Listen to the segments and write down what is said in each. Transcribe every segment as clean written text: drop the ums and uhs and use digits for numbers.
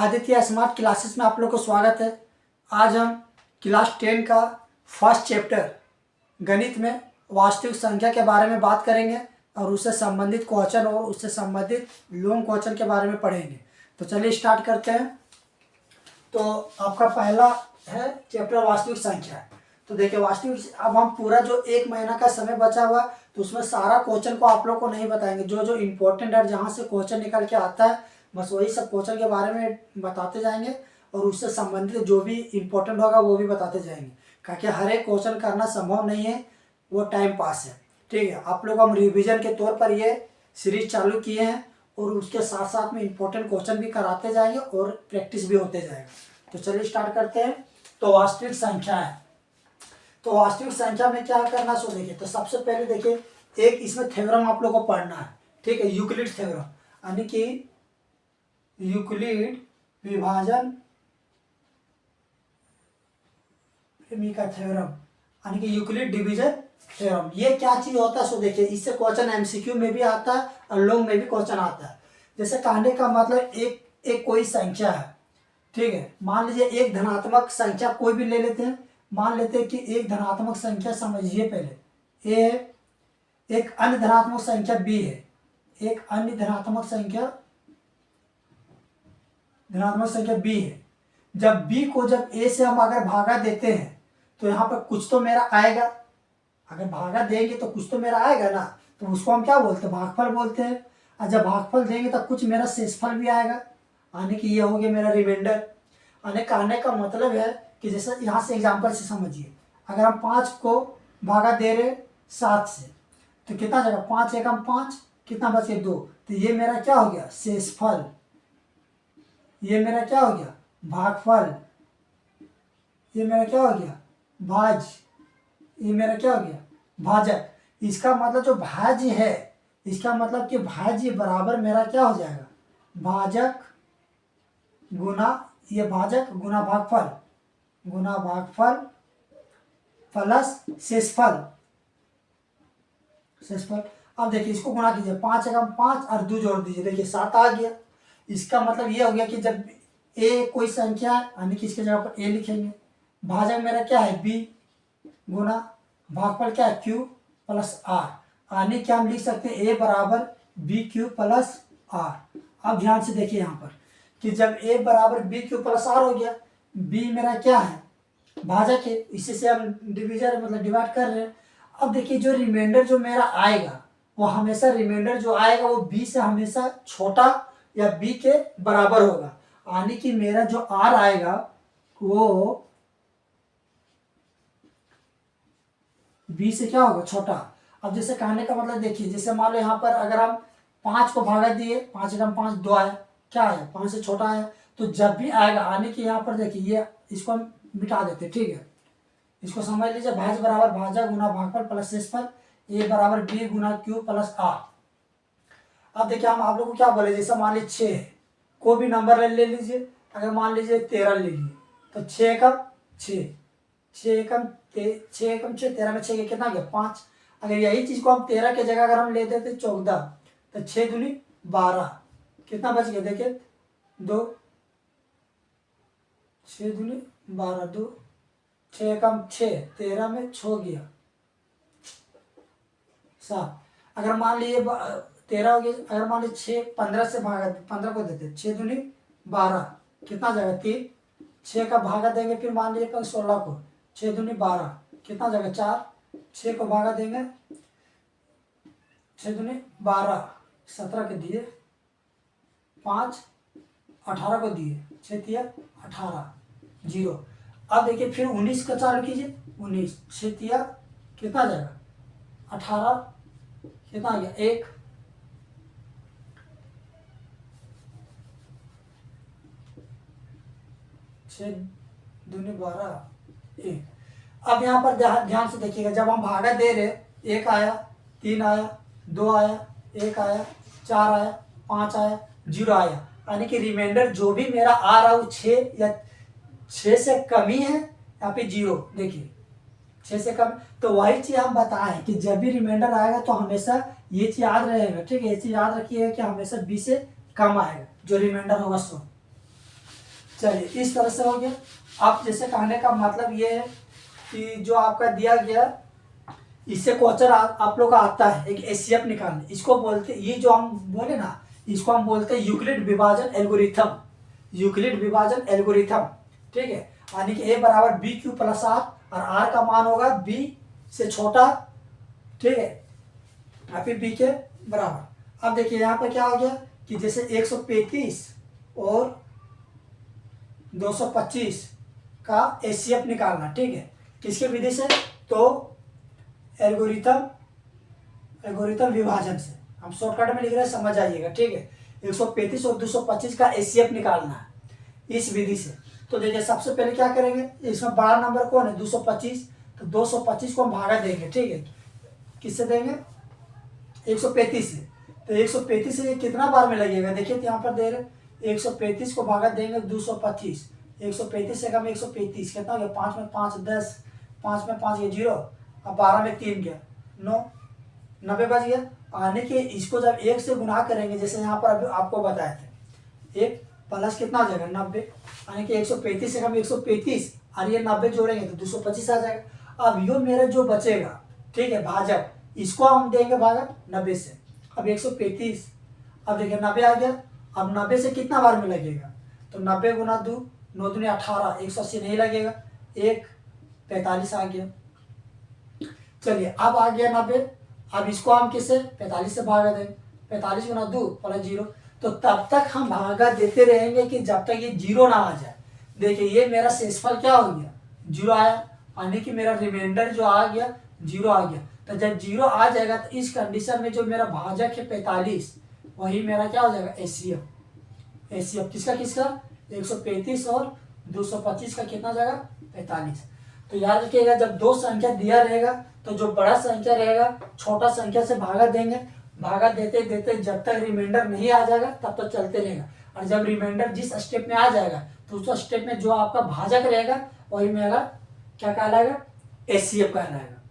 Aditya smart classes में आप लोग को स्वागत है। आज हम क्लास 10 का फर्स्ट चैप्टर गणित में वास्तविक संख्या के बारे में बात करेंगे और उससे संबंधित क्वेश्चन और उससे संबंधित लॉन्ग क्वेश्चन के बारे में पढ़ेंगे। तो चलिए स्टार्ट करते हैं। तो आपका पहला है चैप्टर वास्तविक संख्या। तो देखिए वास्तविक, अब हम पूरा जो एक महीना का समय बचा हुआ तो उसमें सारा क्वेश्चन को आप लोग को नहीं बताएंगे। जो जो इम्पोर्टेंट है, जहाँ से क्वेश्चन निकल के आता है, बस वही सब क्वेश्चन के बारे में बताते जाएंगे और उससे संबंधित जो भी इम्पोर्टेंट होगा वो भी बताते जाएंगे, क्योंकि हर एक क्वेश्चन करना संभव नहीं है, वो टाइम पास है। ठीक है, आप लोग हम रिविजन के तौर पर ये सीरीज चालू किए हैं और उसके साथ साथ में इम्पोर्टेंट क्वेश्चन भी कराते जाएंगे और प्रैक्टिस भी होते जाएगा। तो चलिए स्टार्ट करते हैं। तो वास्तविक संख्या है, तो वास्तविक संख्या में क्या करना सो देखिए। तो सबसे पहले देखिए, एक इसमें थ्योरम आप लोग को पढ़ना है। ठीक है, यूक्लिड थ्योरम, यानी कि यूक्लिड विभाजन प्रेमी का थ्योरम, यानी कि यूक्लिड डिवीजन थ्योरम। ये क्या चीज होता है सो देखिए, इससे क्वेश्चन एमसीक्यू में भी आता है और लॉन्ग में भी क्वेश्चन आता है। जैसे कहने का मतलब एक कोई संख्या है। ठीक है, मान लीजिए एक धनात्मक संख्या कोई भी ले लेते हैं। मान लेते हैं कि एक धनात्मक संख्या समझिए पहले ए है, एक अन्य धनात्मक संख्या बी है, एक अन्य धनात्मक संख्या बी है। जब बी को जब ए से हम अगर भागा देते हैं तो यहाँ पर कुछ तो मेरा आएगा। अगर भागा देंगे तो कुछ तो मेरा आएगा ना, तो उसको हम क्या बोलते हैं, भागफल बोलते हैं। और जब भागफल देंगे तो कुछ मेरा शेषफल भी आएगा, यानी कि ये हो गया मेरा रिमाइंडर। यानी कहने का मतलब है कि जैसे यहाँ से एग्जाम्पल से समझिए, अगर हम 5 को भागा दे रहे 7 से तो कितना जाएगा, 5 एकम 5, कितना बच गया 2। तो ये मेरा क्या हो गया, शेषफल। ये मेरा क्या हो गया, भागफल। ये मेरा क्या हो गया, भाज। ये मेरा क्या हो गया, भाजक। इसका मतलब जो भाज्य है, इसका मतलब कि भाज्य बराबर मेरा क्या हो जाएगा, भाजक गुना, ये भाजक गुना भागफल, गुना भागफल प्लस शेषफल। अब देखिए इसको गुना कीजिए, 5 एकम 5 और 2 जोड़ दीजिए, देखिए 7 आ गया। इसका मतलब ये हो गया कि जब ए कोई संख्या है, यानी कि इसके जगह पर ए लिखेंगे। भाजक मेरा क्या है, बी, गुना भागफल क्या है, क्यू प्लस आर, यानी कि हम लिख सकते हैं ए बराबर बी क्यू प्लस आर। अब ध्यान से देखिए यहाँ पर कि जब ए बराबर बी क्यू प्लस आर हो गया, बी मेरा क्या है, भाजक है, इसी से हम डिवीजन मतलब डिवाइड कर रहे हैं। अब देखिए जो रिमाइंडर जो मेरा आएगा, वो हमेशा रिमाइंडर जो आएगा वो बी से हमेशा छोटा या बी के बराबर होगा, यानी कि मेरा जो आर आएगा वो बी से क्या होगा, छोटा। अब जैसे कहने का मतलब देखिए, जैसे मान लो यहाँ पर अगर हम 5 को भागा दिए, 5 एकम 5, 2 आया, क्या आया, 5 से छोटा आया। तो जब भी आएगा, यानी कि यहाँ पर देखिए ये इसको हम मिटा देते, ठीक है। इसको समझ लीजिए, भाज बराबर भाजक गुना भागफल प्लस शेषफल, ए बराबर बी गुना क्यू प्लस आर। अब देखिए हम आप लोग को क्या बोले, जैसे मान लीजिए 6 कोई भी नंबर ले लीजिए। अगर मान लीजिए 13 ले लीजिए तो 6 एकम 6, 6 एकम 6, 13 में 6 कितना गया, 5। अगर यही चीज को हम 13 की जगह अगर हम ले देते 14, तो 6 दूनी 12, कितना बच गया, देखिए 2, 6 दूनी 12, 2, 6 एकम 6, 13 में 6 गया 7। अगर मान लीजिए 13 हो गया, अगर मान लीजिए 6 15 से भागा, 15 को देते 6 दूनी 12, कितना जाएगा 3, 6 का भागा देंगे, फिर मान लीजिए 16 को, 6 दूनी 12, कितना जाएगा 4, 6 को भागा देंगे, 6 दूनी 12, 17 के दिए 5, 18 को दिए 6 तिया 18, 0। अब देखिए फिर 19 का चालू कीजिए, 19, 6 तिया कितना जाएगा 18, कितना आ गया 1, 6 दूनी 12, 1। अब यहाँ पर ध्यान से देखिएगा, जब हम भागा दे रहे, 1 आया, 3 आया, 2 आया, 1 आया, 4 आया, 5 आया, 0 आया, यानी कि रिमाइंडर जो भी मेरा आ रहा है वो 6 या 6 से कम ही है या फिर 0। देखिए 6 से कम, तो वही चीज हम बताएं कि जब भी रिमाइंडर आएगा तो हमेशा ये चीज याद रहेगा। ठीक है, ये चीज याद रखिएगा कि हमेशा 20 से कम आएगा जो रिमाइंडर होगा सो। चलिए इस तरह से हो गया। अब जैसे कहने का मतलब ये है कि जो आपका दिया गया इससे क्वेश्चन आप लोग का आता है एक एचसीएफ निकालने, इसको बोलते, ये जो हम बोले ना, इसको हम बोलते हैं यूक्लिड विभाजन एल्गोरिथम, यूक्लिड विभाजन एल्गोरिथम। ठीक है, यानी कि ए बराबर बी क्यू प्लस आर, और आर का मान होगा बी से छोटा। ठीक है, यहाँ पे बी के बराबर। अब देखिए यहाँ पर क्या हो गया कि जैसे 135 और 225 का एचसीएफ निकालना। ठीक है, किसके विधि से? तो एल्गोरिथम विभाजन से। हम शॉर्टकट में लिख रहे हैं, समझ आइएगा। ठीक है, 135 और 225 का एचसीएफ निकालना है इस विधि से। तो देखिए सबसे पहले क्या करेंगे, इसमें बड़ा नंबर कौन है? 225। तो 225 को हम भागा देंगे। ठीक है, किससे देंगे? 135 से। तो 135 से ये कितना बार में लगेगा? देखिए तो यहाँ पर दे रहे 135 को भागा देंगे 225। 135 से कम 135 कितना हो गया? 5 में 5 10, 5 में 5 ये 0, अब 12 में 3 गया 9, 90 बच गया। आने के इसको जब 1 से गुना करेंगे, जैसे यहाँ पर अभी आपको बताए थे, 1 प्लस कितना आ जाएगा? 90। यानी कि 135 से कम 135 और ये 90 जोड़ेंगे तो 225 आ जाएगा। अब यो मेरा जो बचेगा, ठीक है, भाजक, इसको हम देंगे भाजक 90 से। अब 135, अब देखिए 90 आ गया। अब 90 से कितना बार में लगेगा? तो 90 गुना 2, 9 दूनी 18, 180 नहीं लगेगा, 1 45 आ गया। चलिए अब आ गया 90। अब इसको हम किससे? 45 से भागा देंगे। 45 गुना 2 प्लस 0। तो तब तक हम भागा देते रहेंगे कि जब तक ये 0 ना आ जाए। देखिए ये मेरा शेषफल क्या हो गया? 0 आया, यानी कि मेरा रिमाइंडर जो आ गया 0 आ गया। तो जब 0 आ जाएगा तो इस कंडीशन में जो मेरा भाजक है 45, वही मेरा क्या हो जाएगा? एचसीएफ। एचसीएफ किसका किसका? 135 और 225 का कितना जाएगा? 45। तो याद रखिएगा जब दो संख्या दिया रहेगा तो जो बड़ा संख्या रहेगा छोटा संख्या से भागा देंगे। भागा देते देते जब तक रिमाइंडर नहीं आ जाएगा तब तक चलते रहेगा। और जब रिमाइंडर जिस स्टेप में आ जाएगा तो उस स्टेप में जो आपका भाजक रहेगा वही मेरा क्या कहलाएगा? एचसीएफ कहलाएगा।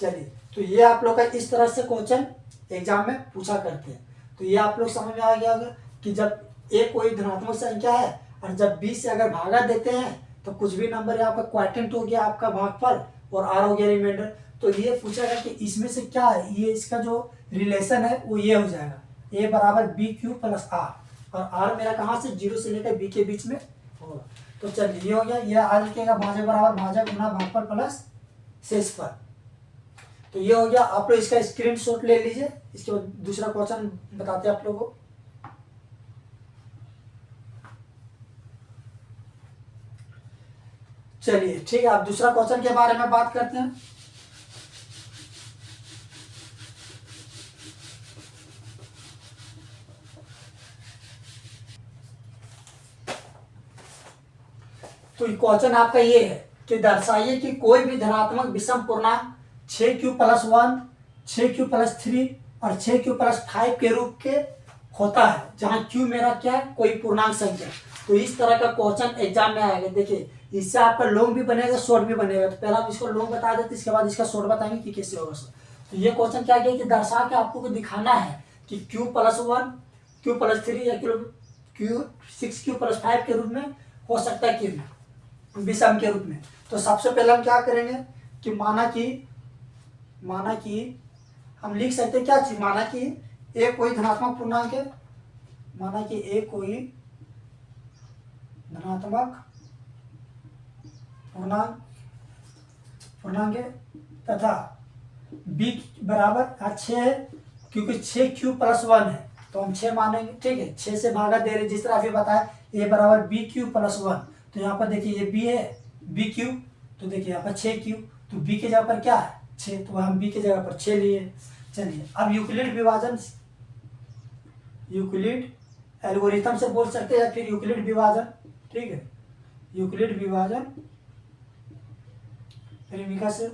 चलिए तो ये आप लोग का इस तरह से क्वेश्चन एग्जाम में पूछा करते हैं। तो ये आप लोग समझ में आ गया होगा कि जब ए कोई धनात्मक संख्या है और जब 20 से अगर भागा देते हैं तो कुछ भी नंबर यहाँ पर क्वाड्रेंट हो गया आपका भागफल और आर हो गया रिमाइंडर। तो ये पूछेगा कि इसमें से क्या है, ये इसका जो रिलेशन है वो ये हो जाएगा, ए बराबर बी क्यू प्लस आर, और आर मेरा कहाँ से? 0 से लेकर बी के बीच में होगा। तो चलिए ये हो गया। ये आर लिखेगा भाजक बराबर भाजक गुना भागफल प्लस शेषफल। तो ये हो गया। आप लोग इसका स्क्रीनशॉट ले लीजिए। इसके बाद दूसरा क्वेश्चन बताते हैं आप लोगों को। चलिए ठीक है, अब दूसरा क्वेश्चन के बारे में बात करते हैं। तो क्वेश्चन आपका ये है कि दर्शाइए कि कोई भी धनात्मक विषम पूर्णांक 6q प्लस 1, 6q प्लस 3 और 6q प्लस 5 के रूप के होता है, जहां q मेरा क्या है? कोई पूर्णांक संख्या। तो इस तरह का क्वेश्चन एग्जाम में आएगा। देखिए इससे आपका लॉन्ग भी बनेगा, शॉर्ट भी बनेगा। तो पहले हम इसको लॉन्ग बता देते, इसके बाद इसका शॉर्ट बताएंगे कि कैसे होगा। तो ये क्वेश्चन क्या किया कि दर्शा के आपको दिखाना है कि q प्लस 1, q प्लस 3 या q 6q प्लस 5 के रूप में हो सकता है कि विषम के रूप में। तो सबसे पहले हम क्या करेंगे कि माना कि हम लिख सकते हैं क्या चीज? माना कि ए कोई धनात्मक पूर्णांक है, माना कि ए कोई धनात्मक पूर्णांक है तथा b बराबर 6 है, क्योंकि 6q प्लस 1 है तो हम 6 मानेंगे। ठीक है, 6 से भागा दे रहे, जिस तरह अभी बताया a बराबर bq प्लस 1। तो यहाँ पर देखिए ये b है, bq, तो देखिए यहाँ पर 6q, तो b के जगह पर क्या है? 6, तो हम b के जगह पर 6 लिए। चलिए अब यूक्लिड एल्गोरिथम से बोल सकते हैं या फिर यूक्लिड विभाजन। ठीक है, यूक्लिड विभाजन प्रेमिका से।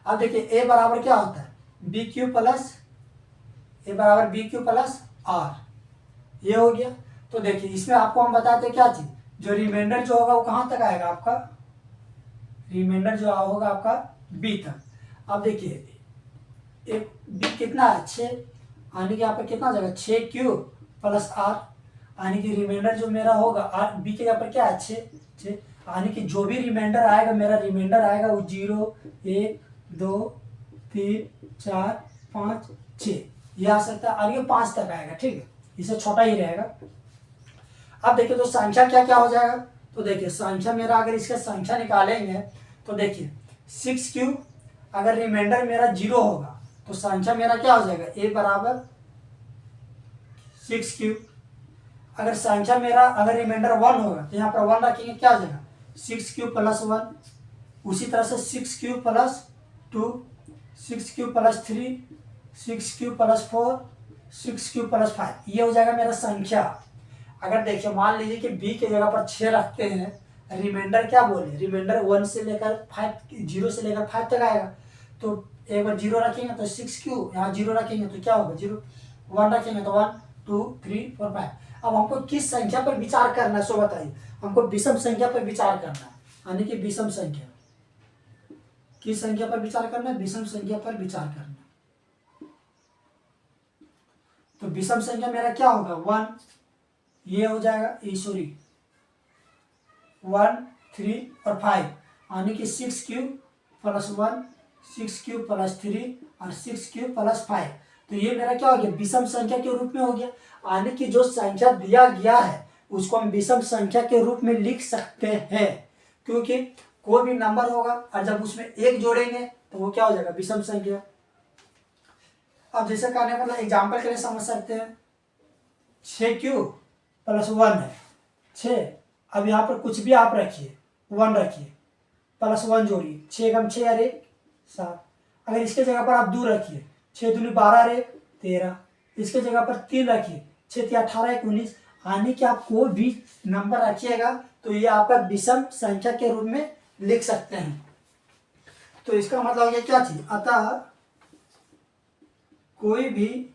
अब देखिए a बराबर क्या होता है? bq प्लस r, ये हो गया। तो देखिए इसमें आपको हम बताते हैं क्या चीज? जो रिमाइंडर जो होगा वो कहाँ तक आएगा आपका? रिमाइंडर जो होगा आपका b तक। अब देखिए एक b कितना है? 6, आने के यहाँ पर कितना आ जाएगा? 6q प्लस r, यानी कि रिमाइंडर जो मेरा होगा बी के जगह पर क्या है 6, यानी कि जो भी रिमाइंडर आएगा मेरा रिमाइंडर आएगा वो 0 1 2 3 4 5 6 ये आ सकता है, और ये 5 तक आएगा। ठीक है, इससे छोटा ही रहेगा। अब देखिए तो संख्या क्या क्या हो जाएगा, तो देखिए संख्या मेरा अगर इसका संख्या निकालेंगे तो देखिए 6 क्यूब, अगर रिमाइंडर मेरा 0 होगा तो संख्या मेरा क्या हो जाएगा a बराबर 6 क्यूब। अगर संख्या मेरा अगर रिमाइंडर 1 होगा तो यहाँ पर 1 रखेंगे, क्या हो जाएगा 6 क्यूब प्लस 1। उसी तरह से 6 cube plus 2, 6 cube plus 3, 6 cube plus 4, 6 cube plus 5, ये हो जाएगा मेरा संख्या। अगर देखिए मान लीजिए कि b की जगह पर 6 रखते हैं, रिमाइंडर क्या बोले, रिमाइंडर 1 से लेकर 5, 0 से लेकर 5 तक आएगा, तो एक बार 0 रखेंगे तो 6 क्यूब, यहाँ 0 रखेंगे तो क्या होगा 0, 1 रखेंगे तो 1 2 3 4 5। अब हमको किस संख्या पर विचार करना है सो बताइए, हमको विषम संख्या पर विचार करना है, यानी कि विषम संख्या, किस संख्या पर विचार करना है, विषम संख्या पर विचार करना। तो विषम संख्या मेरा क्या होगा 1, ये हो जाएगा 1 3 और 5, यानी कि 6 क्यूब प्लस 1, 6 क्यूब प्लस 3 और 6 क्यूब प्लस 5। तो ये मेरा क्या हो गया, विषम संख्या के रूप में हो गया। यानी कि जो संख्या दिया गया है उसको हम विषम संख्या के रूप में लिख सकते हैं, क्योंकि कोई भी नंबर होगा और जब उसमें 1 जोड़ेंगे तो वो क्या हो जाएगा विषम संख्या। अब जैसे करने वाला एग्जाम्पल के लिए समझ सकते हैं, 6 क्यूब प्लस 1 है 6, अब यहाँ पर कुछ भी आप रखिए 1 रखिए प्लस 1 जोड़िए, 6 कम 6 अरे 7। अगर इसके जगह पर आप 2 रखिए, 6 दूनी 12 अरे 13, इसके जगह पर 3 रखिए, 6 3 18 19। यानी कि आप कोई भी नंबर रखिएगा तो ये आपका विषम संख्या के रूप में लिख सकते हैं। तो इसका मतलब ये क्या चीज, अतः कोई भी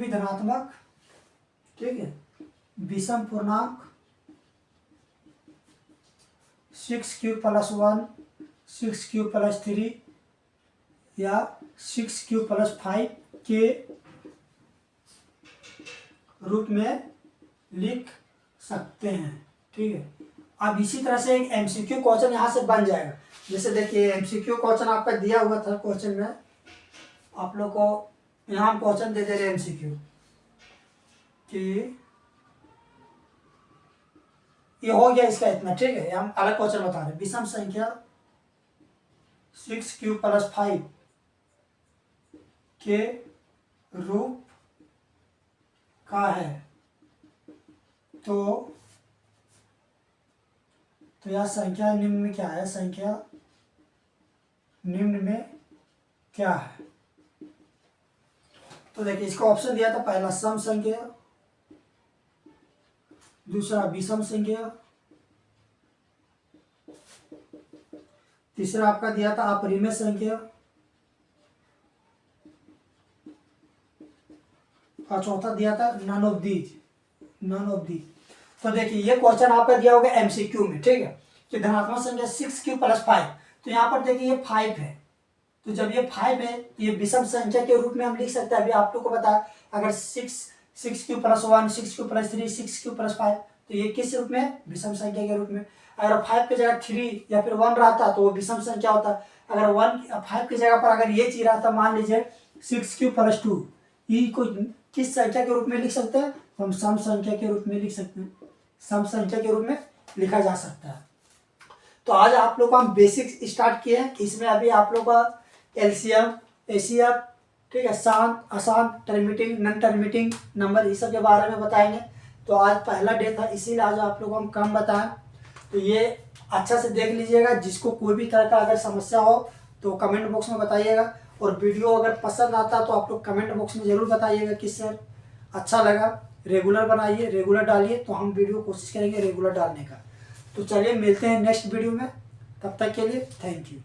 धनात्मक ठीक है विषम पूर्णांक 6 क्यूब प्लस 1, 6 क्यूब प्लस 3 या 6 क्यूब प्लस 5 के रूप में लिख सकते हैं। ठीक है, अब इसी तरह से एक एमसीक्यू क्वेश्चन यहाँ से बन जाएगा। जैसे देखिए एमसीक्यू क्वेश्चन आपका दिया हुआ था, क्वेश्चन में आप लोग को यहाँ हम क्वेश्चन दे दे रहे एमसीक्यू कि ये हो गया इसका इतना। ठीक है, हम अलग क्वेश्चन बता रहे हैं, विषम संख्या 6 क्यूब प्लस 5 के रूप का है, तो यह संख्या निम्न में क्या है, संख्या निम्न में क्या है। तो देखिए इसका ऑप्शन दिया था, पहला सम संख्या, दूसरा विषम संख्या, तीसरा आपका दिया था अपरिमेय संख्या, और चौथा दिया था नन ऑफ दीज। तो देखिए ये क्वेश्चन आपका दिया होगा एमसीक्यू में। ठीक है, कि धनात्मक संख्या 6 क्यूब प्लस 5, तो यहाँ पर देखिए ये 5 है, तो जब ये 5 है तो ये विषम संख्या के रूप में हम लिख सकते हैं। अभी आप लोग को बताया अगर 6 cube plus 1, 6 cube plus 3, 6 cube plus 5, तो ये किस रूप में, विषम संख्या के रूप में। अगर 5 की जगह 3 या फिर 1 रहता तो वो विषम संख्या होता। अगर 5 की जगह पर अगर ये चीज रहता, मान लीजिए 6 क्यूब प्लस 2, ई को किस संख्या के रूप में लिख सकते हैं, हम सम संख्या के रूप में लिख सकते हैं, सम संख्या के रूप में लिखा जा सकता है। तो आज आप लोग को हम बेसिक्स स्टार्ट किए हैं, इसमें अभी आप लोग का एलसीएम, एसीएफ, ठीक है, शांत अशांत, टर्मिटिंग नॉन टर्मिटिंग नंबर, इस सब के बारे में बताएंगे। तो आज पहला डे था, इसीलिए आज आप लोग को हम कम बताएं। तो ये अच्छा से देख लीजिएगा, जिसको कोई भी तरह का अगर समस्या हो तो कमेंट बॉक्स में बताइएगा, और वीडियो अगर पसंद आता तो आप लोग कमेंट बॉक्स में ज़रूर बताइएगा कि सर अच्छा लगा। रेगुलर बनाइए, रेगुलर डालिए, तो हम वीडियो कोशिश करेंगे रेगुलर डालने का। तो चलिए मिलते हैं नेक्स्ट वीडियो में, तब तक के लिए थैंक यू।